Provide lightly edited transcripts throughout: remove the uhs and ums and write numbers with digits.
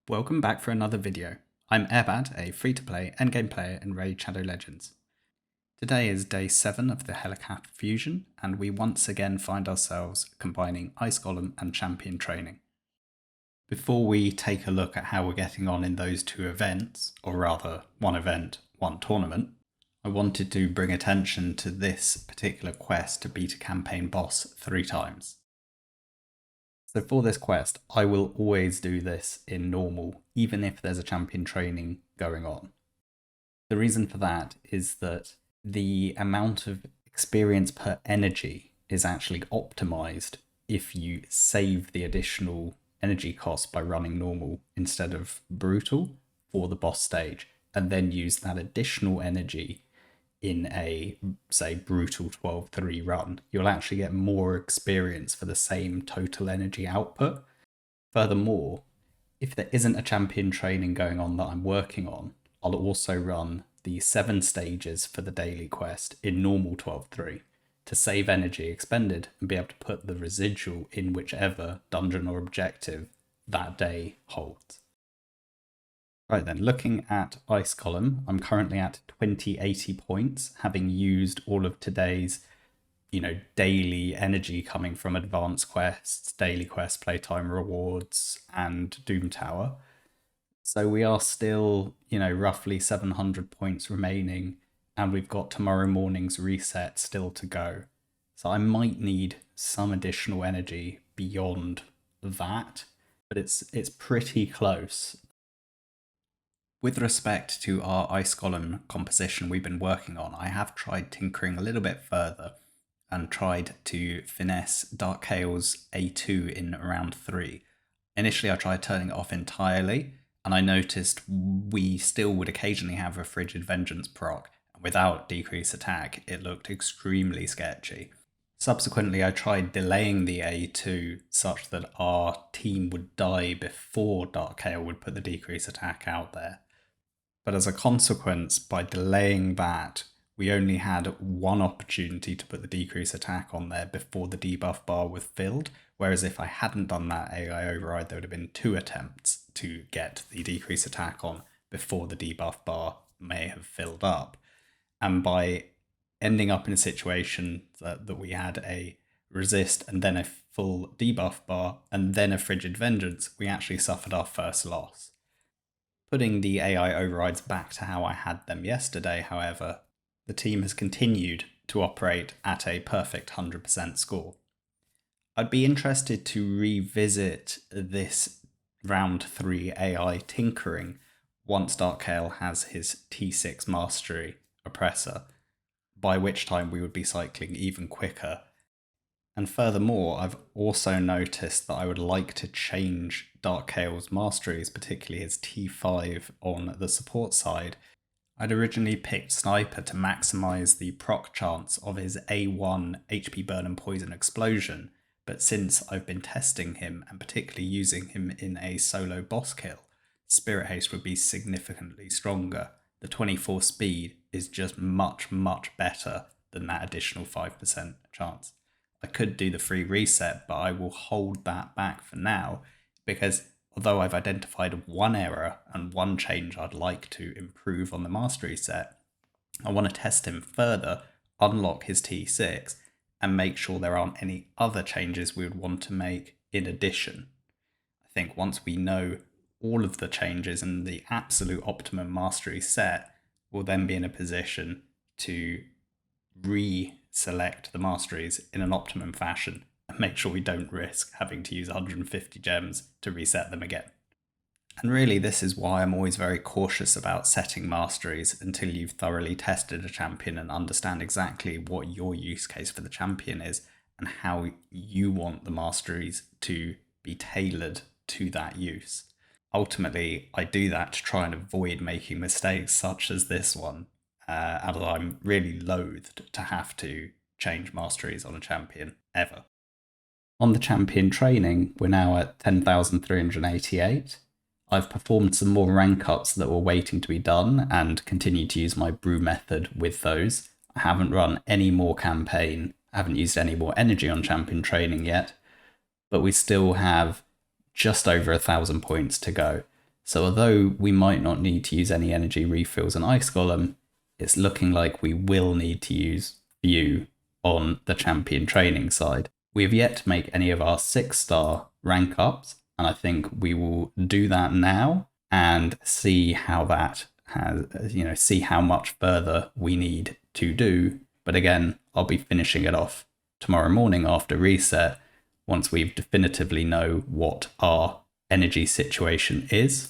Welcome back for another video. I'm Airbad, a free-to-play endgame player in Raid Shadow Legends. Today is day 7 of the Helicath fusion, and we once again find ourselves combining Ice Golem and Champion training. Before we take a look at how we're getting on in those two events, or rather one event, one tournament, I wanted to bring attention to this particular quest to beat a campaign boss 3 times. So for this quest, I will always do this in normal, even if there's a champion training going on. The reason for that is that the amount of experience per energy is actually optimized if you save the additional energy cost by running normal instead of brutal for the boss stage, and then use that additional energy in a, say, brutal 12-3 run. You'll actually get more experience for the same total energy output. Furthermore, if there isn't a champion training going on that I'm working on, I'll also run the 7 stages for the daily quest in normal 12-3 to save energy expended and be able to put the residual in whichever dungeon or objective that day holds. Right then, looking at Ice Golem, I'm currently at 2080 points, having used all of today's, daily energy coming from advanced quests, daily quest, playtime rewards, and Doom Tower. So we are still, roughly 700 points remaining, and we've got tomorrow morning's reset still to go. So I might need some additional energy beyond that, but it's pretty close. With respect to our Ice Golem composition we've been working on, I have tried tinkering a little bit further and tried to finesse Dark Chaos A2 in round 3. Initially I tried turning it off entirely, and I noticed we still would occasionally have a Frigid Vengeance proc, and without decrease attack it looked extremely sketchy. Subsequently I tried delaying the A2 such that our team would die before Dark Chaos would put the decrease attack out there. But as a consequence, by delaying that, we only had one opportunity to put the decrease attack on there before the debuff bar was filled, whereas if I hadn't done that AI override, there would have been 2 attempts to get the decrease attack on before the debuff bar may have filled up. And by ending up in a situation that we had a resist and then a full debuff bar and then a Frigid Vengeance, we actually suffered our first loss. Putting the AI overrides back to how I had them yesterday, however, the team has continued to operate at a perfect 100% score. I'd be interested to revisit this round 3 AI tinkering once Darkale has his T6 mastery oppressor, by which time we would be cycling even quicker. And furthermore, I've also noticed that I would like to change Dark Chaos masteries, particularly his T5 on the support side. I'd originally picked Sniper to maximize the proc chance of his A1 HP Burn and Poison Explosion, but since I've been testing him and particularly using him in a solo boss kill, Spirit Haste would be significantly stronger. The 24 speed is just much, much better than that additional 5% chance. I could do the free reset, but I will hold that back for now because although I've identified one error and one change I'd like to improve on the mastery set, I want to test him further, unlock his T6, and make sure there aren't any other changes we would want to make in addition. I think once we know all of the changes and the absolute optimum mastery set, we'll then be in a position to select the masteries in an optimum fashion and make sure we don't risk having to use 150 gems to reset them again. And really this is why I'm always very cautious about setting masteries until you've thoroughly tested a champion and understand exactly what your use case for the champion is and how you want the masteries to be tailored to that use. Ultimately, I do that to try and avoid making mistakes such as this one. And I'm really loathed to have to change masteries on a champion ever. On the champion training, we're now at 10,388. I've performed some more rank ups that were waiting to be done and continue to use my brew method with those. I haven't run any more campaign, I haven't used any more energy on champion training yet, but we still have just over 1,000 points to go. So although we might not need to use any energy refills on Ice Golem, it's looking like we will need to use View on the champion training side. We have yet to make any of our 6-star rank ups, and I think we will do that now and see how that has, see how much further we need to do. But again, I'll be finishing it off tomorrow morning after reset, once we've definitively know what our energy situation is.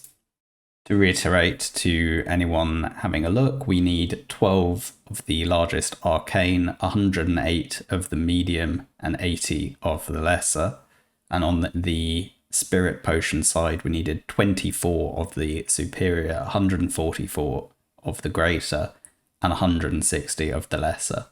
To reiterate to anyone having a look, we need 12 of the largest arcane, 108 of the medium, and 80 of the lesser. And on the spirit potion side, we needed 24 of the superior, 144 of the greater, and 160 of the lesser.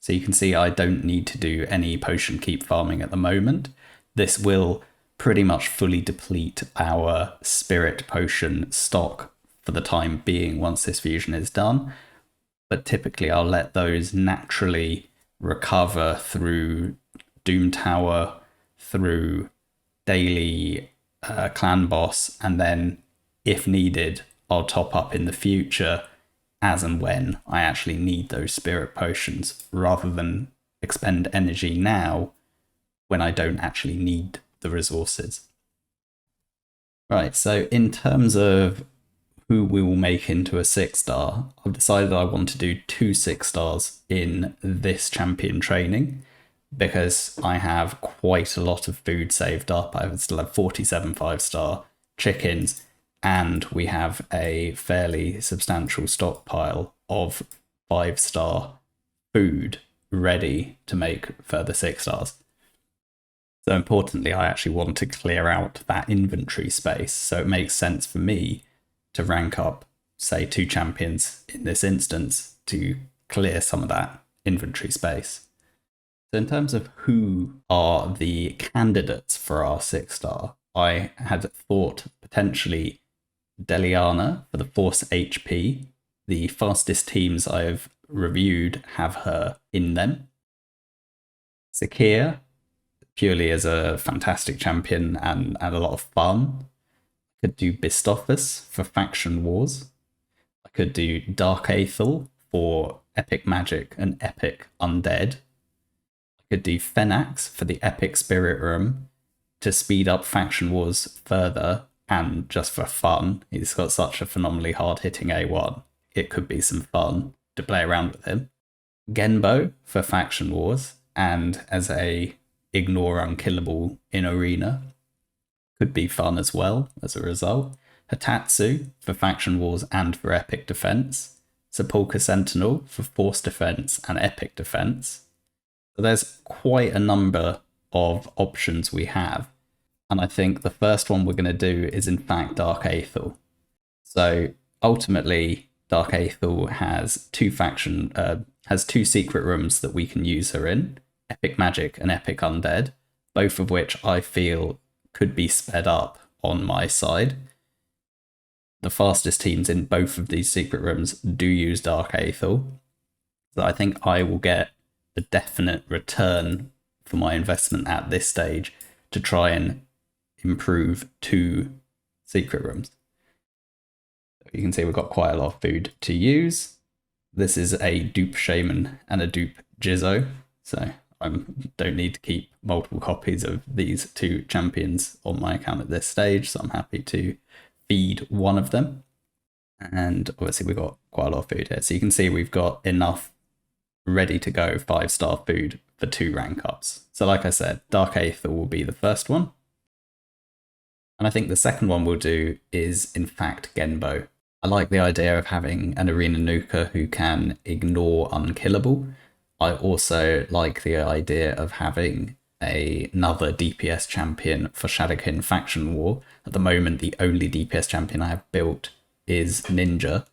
So you can see I don't need to do any potion keep farming at the moment. This will pretty much fully deplete our spirit potion stock for the time being once this fusion is done. But typically I'll let those naturally recover through Doom Tower, through daily clan boss, and then if needed I'll top up in the future as and when I actually need those spirit potions, rather than expend energy now when I don't actually need the resources. Right, so in terms of who we will make into a 6-star, I've decided I want to do 2 6-stars in this champion training because I have quite a lot of food saved up. I still have 47 5-star chickens, and we have a fairly substantial stockpile of 5-star food ready to make further 6-stars. So importantly, I actually want to clear out that inventory space. So it makes sense for me to rank up, say, 2 champions in this instance to clear some of that inventory space. So in terms of who are the candidates for our 6-star, I had thought potentially Deliana for the Force HP. The fastest teams I've reviewed have her in them. Zakia, purely as a fantastic champion and a lot of fun. I could do Bistophus for Faction Wars. I could do Dark Aethel for Epic Magic and Epic Undead. I could do Phenax for the Epic Spirit Room to speed up Faction Wars further, and just for fun. He's got such a phenomenally hard-hitting A1. It could be some fun to play around with him. Genbo for Faction Wars, and as a ignore unkillable in arena, could be fun as well as a result. Hatatsu for Faction Wars and for Epic Defense. Sepulchre Sentinel for Force Defense and Epic Defense. So there's quite a number of options we have. And I think the first one we're going to do is in fact Dark Aethel. So ultimately, Dark Aethel has 2 secret rooms that we can use her in, Epic Magic and Epic Undead, both of which I feel could be sped up on my side. The fastest teams in both of these secret rooms do use Dark Aethel. So I think I will get a definite return for my investment at this stage to try and improve 2 secret rooms. You can see we've got quite a lot of food to use. This is a dupe shaman and a dupe Jizzo, so I don't need to keep multiple copies of these 2 champions on my account at this stage, so I'm happy to feed one of them. And obviously we've got quite a lot of food here, so you can see we've got enough ready to go 5-star food for 2 rank ups. So like I said, Dark Aethel will be the first one. And I think the second one we'll do is, in fact, Genbo. I like the idea of having an arena nuker who can ignore unkillable. I also like the idea of having another DPS champion for Shadowkin Faction War. At the moment, the only DPS champion I have built is Ninja,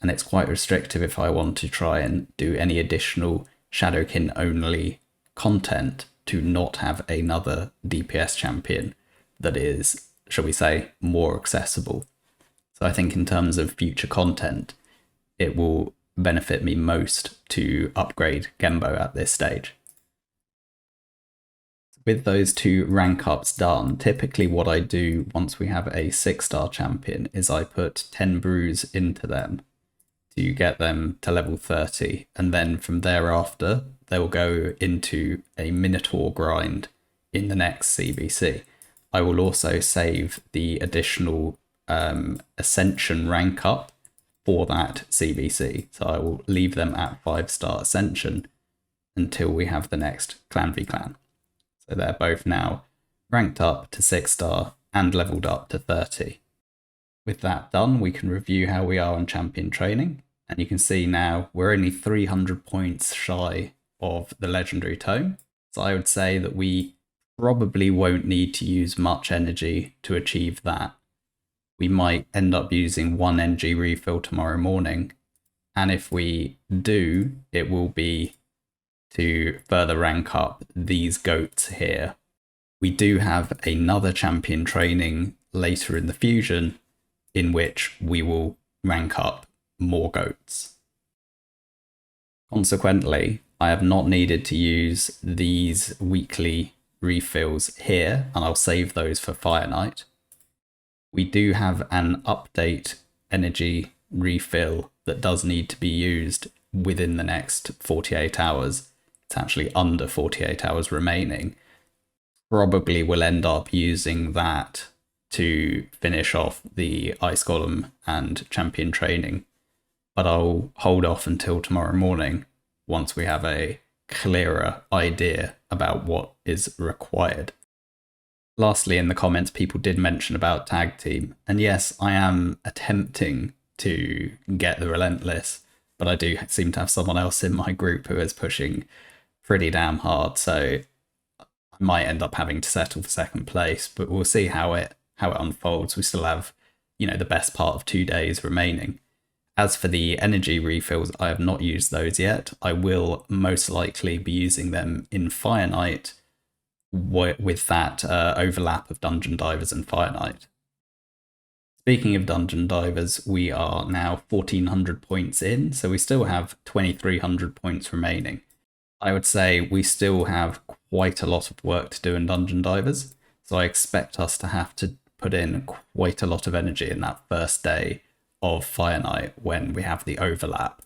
and it's quite restrictive if I want to try and do any additional Shadowkin only content to not have another DPS champion that is, shall we say, more accessible. So I think in terms of future content, it will benefit me most to upgrade Genbo at this stage. With those 2 rank ups done, typically what I do once we have a 6-star champion is I put 10 brews into them to get them to level 30, and then from thereafter they'll go into a Minotaur grind in the next CBC. I will also save the additional Ascension rank up for that CBC, so I will leave them at 5-star Ascension until we have the next Clan v Clan. So they're both now ranked up to 6-star and leveled up to 30. With that done, we can review how we are on champion training, and you can see now we're only 300 points shy of the legendary tome. So I would say that we probably won't need to use much energy to achieve that. We might end up using 1 NG refill tomorrow morning, and if we do, it will be to further rank up these goats here. We do have another champion training later in the fusion in which we will rank up more goats. Consequently, I have not needed to use these weekly refills here, and I'll save those for Fire Knight. We do have an update energy refill that does need to be used within the next 48 hours. It's actually under 48 hours remaining. Probably will end up using that to finish off the Ice Golem and champion training, but I'll hold off until tomorrow morning once we have a clearer idea about what is required. Lastly, in the comments, people did mention about tag team, and yes, I am attempting to get the Relentless, but I do seem to have someone else in my group who is pushing pretty damn hard, so I might end up having to settle for 2nd place, but we'll see how it unfolds. We still have, the best part of 2 days remaining. As for the energy refills, I have not used those yet. I will most likely be using them in Fire Knight with that overlap of Dungeon Divers and Fire Knight. Speaking of Dungeon Divers, we are now 1400 points in, so we still have 2300 points remaining. I would say we still have quite a lot of work to do in Dungeon Divers, so I expect us to have to put in quite a lot of energy in that first day of Fire Knight when we have the overlap.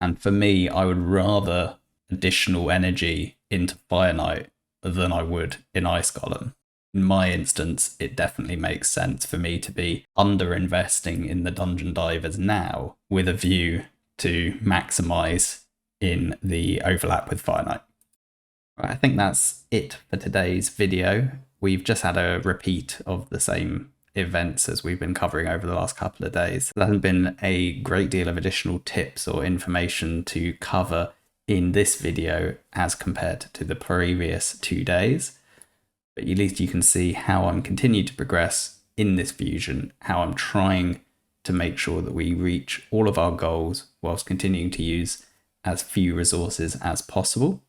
And for me, I would rather additional energy into Fire Knight than I would in Ice Golem. In my instance, it definitely makes sense for me to be under-investing in the Dungeon Divers now with a view to maximise in the overlap with Fire Knight. Right, I think that's it for today's video. We've just had a repeat of the same events as we've been covering over the last couple of days. There hasn't been a great deal of additional tips or information to cover in this video as compared to the previous 2 days, but at least you can see how I'm continuing to progress in this fusion, how I'm trying to make sure that we reach all of our goals whilst continuing to use as few resources as possible.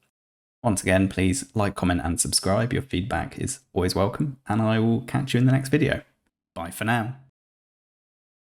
Once again, please like, comment and subscribe. Your feedback is always welcome, and I will catch you in the next video. Bye for now.